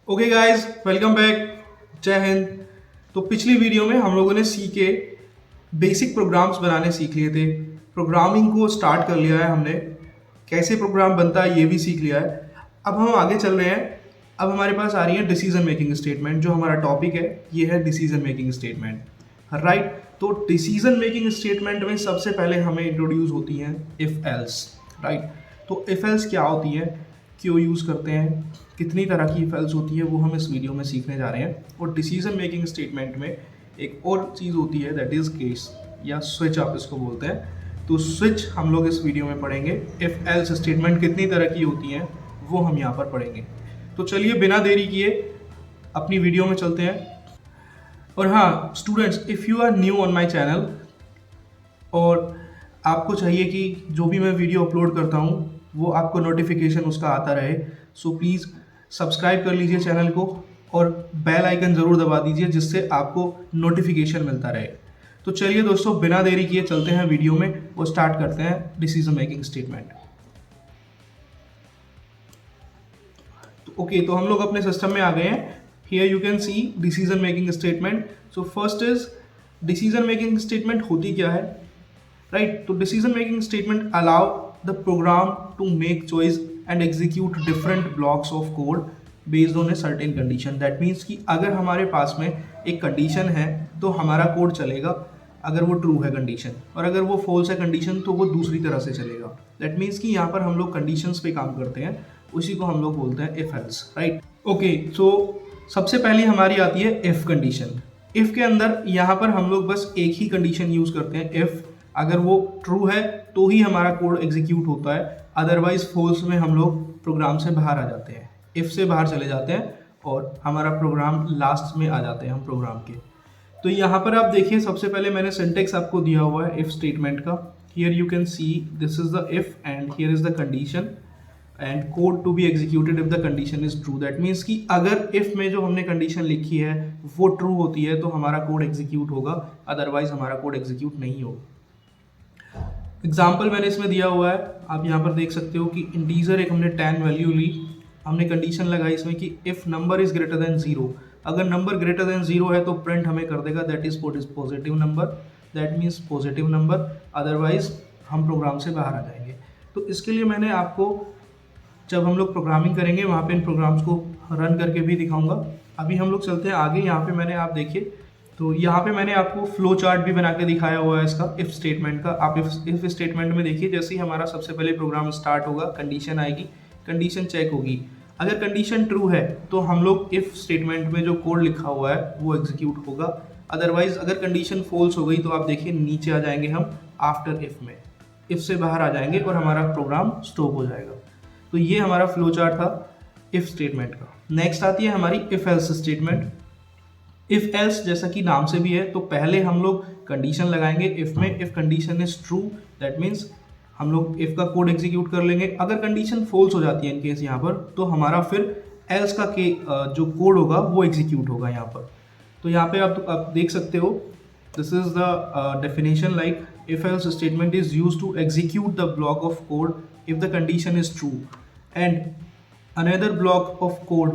Okay guys, welcome back. जय हिंद। तो पिछली वीडियो में हम लोगों ने सीखे बेसिक प्रोग्राम्स बनाने सीख लिए थे। प्रोग्रामिंग को स्टार्ट कर लिया है हमने, कैसे प्रोग्राम बनता है ये भी सीख लिया है। अब हम आगे चल रहे हैं। अब हमारे पास आ रही है डिसीजन मेकिंग स्टेटमेंट। जो हमारा टॉपिक है ये है डिसीजन मेकिंग स्टेटमेंट, राइट। तो डिसीजन मेकिंग स्टेटमेंट में सबसे पहले हमें इंट्रोड्यूस होती हैं इफ़ एल्स, राइट। तो इफ़ एल्स क्या होती है, क्यों यूज़ करते हैं, कितनी तरह की इफ़ एल्स होती है, वो हम इस वीडियो में सीखने जा रहे हैं। और डिसीजन मेकिंग स्टेटमेंट में एक और चीज़ होती है, दैट इज़ केस या स्विच आप इसको बोलते हैं। तो स्विच हम लोग इस वीडियो में पढ़ेंगे। इफ़ एल्स स्टेटमेंट कितनी तरह की होती हैं वो हम यहाँ पर पढ़ेंगे। तो चलिए बिना देरी किए अपनी वीडियो में चलते हैं। और हाँ students, if you are new on my channel और आपको चाहिए कि जो भी मैं वीडियो अपलोड करता हूँ वो आपको नोटिफिकेशन उसका आता रहे, सो प्लीज़ सब्सक्राइब कर लीजिए चैनल को और बेल आइकन ज़रूर दबा दीजिए जिससे आपको नोटिफिकेशन मिलता रहे। तो चलिए दोस्तों, बिना देरी किए चलते हैं वीडियो में और स्टार्ट करते हैं डिसीजन मेकिंग स्टेटमेंट। ओके, तो हम लोग अपने सिस्टम में आ गए हैं। Here you can see decision making statement. So first is decision making statement होती क्या है, राइट। तो decision making statement allow the program to make choice and execute different blocks of code based on a certain condition. That means कि अगर हमारे पास में एक condition है तो हमारा कोड चलेगा अगर वो ट्रू है कंडीशन, और अगर वो फॉल्स है कंडीशन तो वो दूसरी तरह से चलेगा। दैट मीन्स कि यहाँ पर हम लोग कंडीशंस पे काम करते हैं, उसी को हम लोग बोलते हैं इफ एल्स, राइट। ओके, सो सबसे पहली हमारी आती है इफ कंडीशन। इफ के अंदर यहाँ पर हम लोग बस एक ही कंडीशन यूज करते हैं, इफ अगर वो ट्रू है तो ही हमारा कोड एग्जीक्यूट होता है, अदरवाइज फॉल्स में हम लोग प्रोग्राम से बाहर आ जाते हैं, इफ से बाहर चले जाते हैं और हमारा प्रोग्राम लास्ट में आ जाते हैं हम प्रोग्राम के। तो यहाँ पर आप देखिए, सबसे पहले मैंने सिंटेक्स आपको दिया हुआ है इफ स्टेटमेंट का। Here you can see this is the if and here is the condition and code to be executed if the condition is true. That means कि अगर इफ में जो हमने कंडीशन लिखी है वो ट्रू होती है तो हमारा कोड एग्जीक्यूट होगा, अदरवाइज हमारा कोड एग्जीक्यूट नहीं होगा। एग्जाम्पल मैंने इसमें दिया हुआ है, आप यहाँ पर देख सकते हो कि इंटीजर एक हमने 10 वैल्यू ली, हमने कंडीशन लगाई इसमें कि if number is greater than 0, अगर नंबर ग्रेटर देन 0 है तो प्रिंट हमें कर देगा that is positive number, that means positive number, otherwise हम प्रोग्राम से बाहर आ जाएंगे। तो इसके लिए मैंने आपको, जब हम लोग प्रोग्रामिंग करेंगे वहाँ पे इन प्रोग्राम्स को रन करके भी दिखाऊंगा। अभी हम लोग चलते हैं आगे। यहाँ पे मैंने, आप देखिए, तो यहाँ पे मैंने आपको फ्लो चार्ट भी बना के दिखाया हुआ है इसका इफ स्टेटमेंट का। आप इफ स्टेटमेंट में देखिए, जैसे ही हमारा सबसे पहले प्रोग्राम स्टार्ट होगा कंडीशन आएगी, कंडीशन चेक होगी, अगर कंडीशन ट्रू है तो हम लोग इफ स्टेटमेंट में जो कोड लिखा हुआ है वो एग्जीक्यूट होगा, अदरवाइज अगर कंडीशन फॉल्स हो गई तो आप देखिए नीचे आ जाएंगे हम आफ्टर इफ में, इफ से बाहर आ जाएंगे और हमारा प्रोग्राम स्टॉप हो जाएगा। तो ये हमारा फ्लो चार्ट था इफ स्टेटमेंट का। नेक्स्ट आती है हमारी if else statement. If else जैसा कि नाम से भी है, तो पहले हम लोग कंडीशन लगाएंगे इफ में, if condition is true that means हम लोग इफ का कोड एग्जीक्यूट कर लेंगे। अगर कंडीशन फॉल्स हो जाती है इन केस यहाँ पर, तो हमारा फिर एल्स का के जो कोड होगा वो एग्जीक्यूट होगा यहाँ पर। तो यहाँ पे आप देख सकते हो, this is the definition, like if else statement is used to execute the block of code if the condition is true and another block of code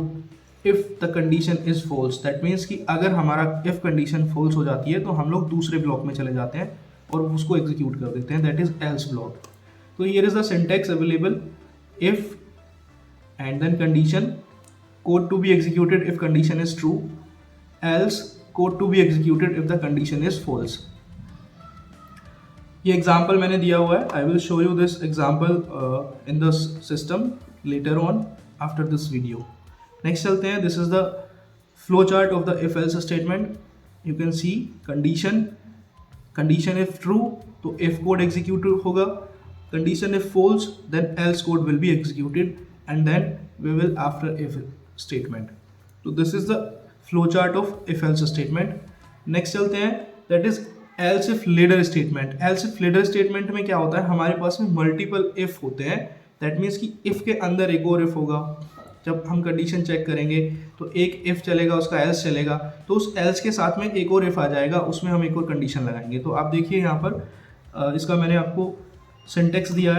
if the condition is false। that means कि अगर हमारा if condition false हो जाती है तो हम लोग दूसरे ब्लॉक में चले जाते हैं और उसको एग्जीक्यूट कर देते हैं, that is else block। तो here is the syntax available, if and then condition, code to be executed if condition is true, else code to be executed if the condition is false। ये example मैंने दिया हुआ है, I will show you this example in the system later on after this video. Next चलते हैं, this is the flow chart of the if else statement. You can see condition, condition if true तो if code execute होगा, condition if false then else code will be executed and then we will after if statement. तो this is the flow chart of if else statement. Next चलते हैं, that is else if ladder statement. Else if ladder statement में क्या होता है, हमारे पास में multiple if होते हैं, दैट मीन्स कि इफ के अंदर एक और इफ होगा। जब हम कंडीशन चेक करेंगे तो एक इफ चलेगा, उसका एल्स चलेगा, तो उस एल्स के साथ में एक और इफ आ जाएगा, उसमें हम एक और कंडीशन लगाएंगे। तो आप देखिए यहाँ पर इसका मैंने आपको सिंटेक्स दिया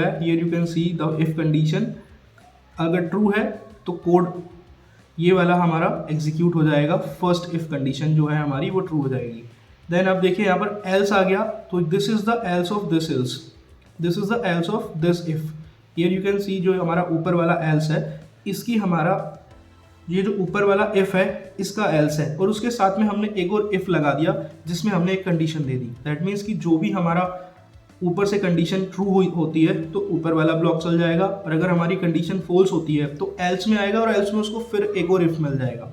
है, here you can see the if condition अगर ट्रू है तो कोड ये वाला हमारा एग्जीक्यूट हो जाएगा, फर्स्ट इफ कंडीशन जो है हमारी वो ट्रू हो जाएगी। देन आप देखिए यहाँ पर एल्स आ गया, तो this is the L's of this ills, this is the L's of this if. Here you can सी जो हमारा ऊपर वाला एल्स है, इसकी हमारा ये जो ऊपर वाला इफ है इसका एल्स है, और उसके साथ में हमने एक और इफ लगा दिया जिसमें हमने एक condition they the. That means कि जो भी हमारा ऊपर से कंडीशन ट्रू होती है तो ऊपर वाला ब्लॉक चल जाएगा, और अगर हमारी कंडीशन फॉल्स होती है तो एल्स में आएगा, और एल्स में उसको फिर एक और इफ मिल जाएगा।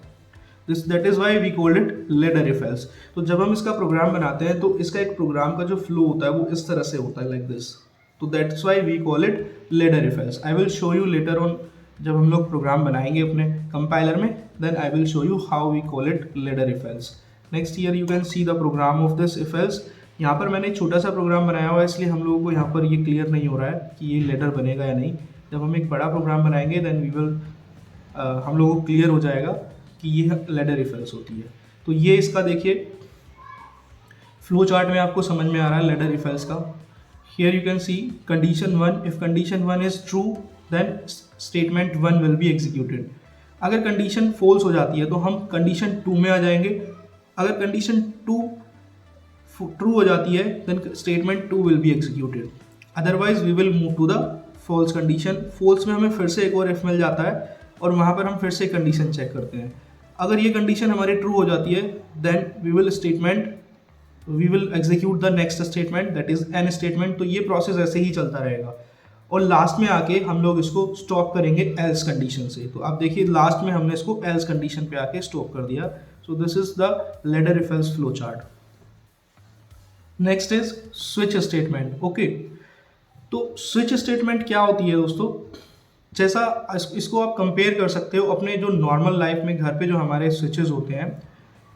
This that is why we called it ladder if else. तो जब हम इसका प्रोग्राम बनाते हैं तो इसका एक प्रोग्राम का जो फ्लो होता है वो इस तरह से होता है, लाइक दिस। तो that's why we call it ladder if else. I will show you later on, जब हम लोग प्रोग्राम बनाएंगे अपने कंपाइलर में, then I will show you how we call it ladder if else. Next here you can see the program of this if else. यहाँ पर मैंने एक छोटा सा प्रोग्राम बनाया हुआ है, इसलिए हम लोगों को यहाँ पर ये क्लियर नहीं हो रहा है कि ये लेडर बनेगा या नहीं। जब हम एक बड़ा प्रोग्राम बनाएंगे देन वी विल हम लोगों को क्लियर हो जाएगा कि ये लेडर इफ एल्स होती है। तो ये इसका देखिए फ्लो चार्ट में आपको समझ में आ रहा है लेडर इफ एल्स का। Here you can see condition 1, if condition 1 is true then statement 1 will be executed. अगर कंडीशन फॉल्स हो जाती है तो हम कंडीशन 2 में आ जाएंगे। अगर कंडीशन 2 ट्रू हो जाती है then statement 2 will be executed, otherwise we will move to the false condition. False में हमें फिर से एक और इफ मिल जाता है और वहाँ पर हम फिर से कंडीशन चेक करते हैं। अगर ये कंडीशन हमारी ट्रू हो जाती है then we will execute the next statement, that is an statement. तो ये प्रोसेस ऐसे ही चलता रहेगा, और लास्ट में आके हम लोग इसको स्टॉप करेंगे एल्स कंडीशन से। तो आप देखिए लास्ट में हमने इसको एल्स कंडीशन पे आके स्टॉप कर दिया। So this is the ladder if else flow chart. Next is switch statement. Okay, तो स्विच स्टेटमेंट क्या होती है दोस्तों? जैसा इसको आप कंपेयर कर सकते हो अपने जो नॉर्मल लाइफ में घर पे जो हमारे स्विचेस होते हैं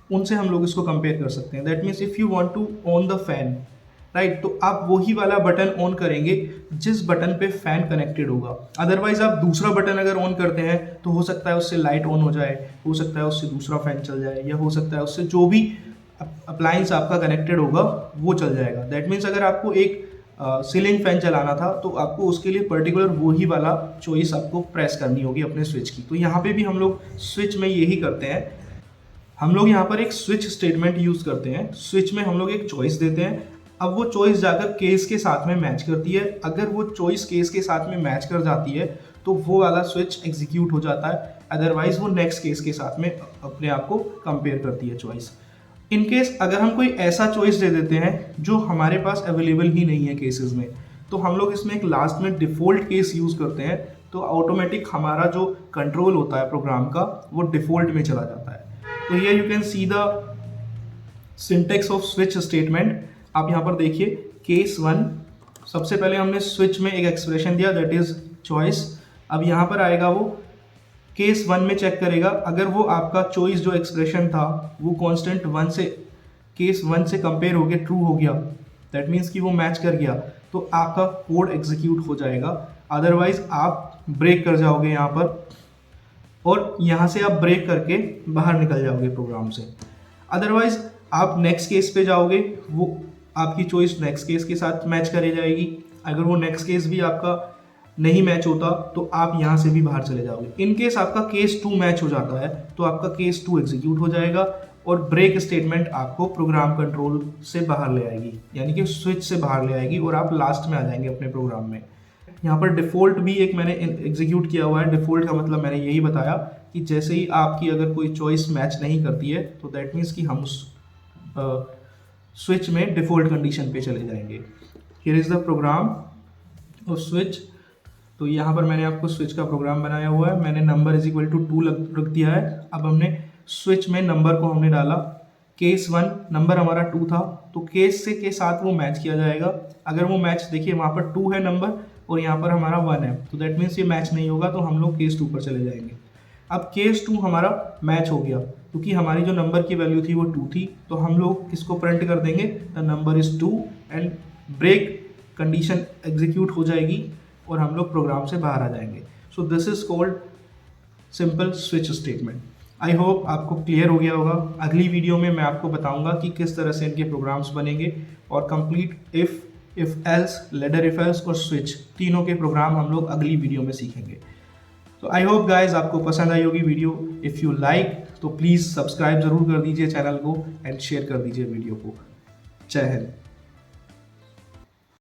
उनसे हम लोग इसको कंपेयर कर सकते हैं। That means if you want to on the fan, right, तो आप वही वाला बटन ऑन करेंगे जिस बटन पे फैन कनेक्टेड होगा। अदरवाइज आप दूसरा बटन अगर ऑन करते हैं तो हो सकता है उससे लाइट ऑन हो जाए, हो सकता है उससे दूसरा फैन चल जाए, या हो सकता है उससे जो भी अप्लायंस आपका कनेक्टेड होगा वो चल जाएगा। दैट मीन्स अगर आपको एक सीलिंग फैन चलाना था तो आपको उसके लिए पर्टिकुलर वही वाला चॉइस आपको प्रेस करनी होगी अपने स्विच की। तो यहाँ पे भी हम लोग स्विच में यही करते हैं, हम लोग यहाँ पर एक स्विच स्टेटमेंट यूज़ करते हैं। स्विच में हम लोग एक चॉइस देते हैं, अब वो चॉइस जाकर केस के साथ में मैच करती है। अगर वो चॉइस केस के साथ में मैच कर जाती है तो वो वाला स्विच एग्जीक्यूट हो जाता है, अदरवाइज वो नेक्स्ट केस के साथ में अपने आप को कंपेयर करती है चॉइस। इन केस अगर हम कोई ऐसा चॉइस दे देते हैं जो हमारे पास अवेलेबल ही नहीं है केसेस में, तो हम लोग इसमें एक लास्ट में डिफ़ॉल्ट केस यूज़ करते हैं, तो ऑटोमेटिक हमारा जो कंट्रोल होता है प्रोग्राम का वो डिफ़ॉल्ट में चला जाता है। तो ये you can see the syntax of switch statement. आप यहाँ पर देखिए केस 1, सबसे पहले हमने स्विच में एक एक्सप्रेशन दिया दैट इज चॉइस। अब यहाँ पर आएगा वो केस 1 में चेक करेगा, अगर वो आपका चॉइस जो एक्सप्रेशन था वो कांस्टेंट 1 से केस 1 से कंपेयर हो गया, ट्रू हो गया, दैट मीन्स कि वो मैच कर गया, तो आपका कोड एग्जीक्यूट हो जाएगा। अदरवाइज आप ब्रेक कर जाओगे यहाँ पर, और यहाँ से आप ब्रेक करके बाहर निकल जाओगे प्रोग्राम से। अदरवाइज आप नेक्स्ट केस पे जाओगे, वो आपकी चॉइस नेक्स्ट केस के साथ मैच करे जाएगी। अगर वो नेक्स्ट केस भी आपका नहीं मैच होता तो आप यहाँ से भी बाहर चले जाओगे। इन केस आपका केस 2 मैच हो जाता है तो आपका केस 2 एग्जीक्यूट हो जाएगा, और ब्रेक स्टेटमेंट आपको प्रोग्राम कंट्रोल से बाहर ले आएगी, यानी कि स्विच से बाहर ले आएगी, और आप लास्ट में आ जाएंगे अपने प्रोग्राम में। यहाँ पर डिफ़ॉल्ट भी एक मैंने एग्जीक्यूट किया हुआ है। डिफ़ॉल्ट का मतलब मैंने यही बताया कि जैसे ही आपकी अगर कोई चॉइस मैच नहीं करती है तो दैट मीन्स कि हम उस स्विच में डिफ़ॉल्ट कंडीशन पे चले जाएंगे। Here is the program of switch. तो यहाँ पर मैंने आपको स्विच का प्रोग्राम बनाया हुआ है। मैंने नंबर इज इक्वल टू 2 रख दिया है। अब हमने स्विच में नंबर को हमने डाला, केस 1 नंबर हमारा 2 था, तो केस से के साथ वो मैच किया जाएगा। अगर वो मैच, देखिए वहाँ पर 2 है नंबर और यहाँ पर हमारा 1 है, तो दैट मीन्स ये मैच नहीं होगा, तो हम लोग केस 2 पर चले जाएंगे। अब केस 2 हमारा मैच हो गया, क्योंकि हमारी जो नंबर की वैल्यू थी वो 2 थी, तो हम लोग किसको प्रिंट कर देंगे, the number is 2, and break condition execute हो जाएगी और हम लोग प्रोग्राम से बाहर आ जाएंगे। So this is called simple switch statement. I hope आपको क्लियर हो गया होगा। अगली वीडियो में मैं आपको बताऊंगा कि किस तरह से इनके प्रोग्राम्स बनेंगे, और complete if else, ladder if else और स्विच तीनों के प्रोग्राम हम लोग अगली वीडियो में सीखेंगे। तो आई होप गाइज आपको पसंद आई होगी वीडियो। इफ़ यू लाइक तो प्लीज़ सब्सक्राइब ज़रूर कर दीजिए चैनल को एंड शेयर कर दीजिए वीडियो को। जय हिंद।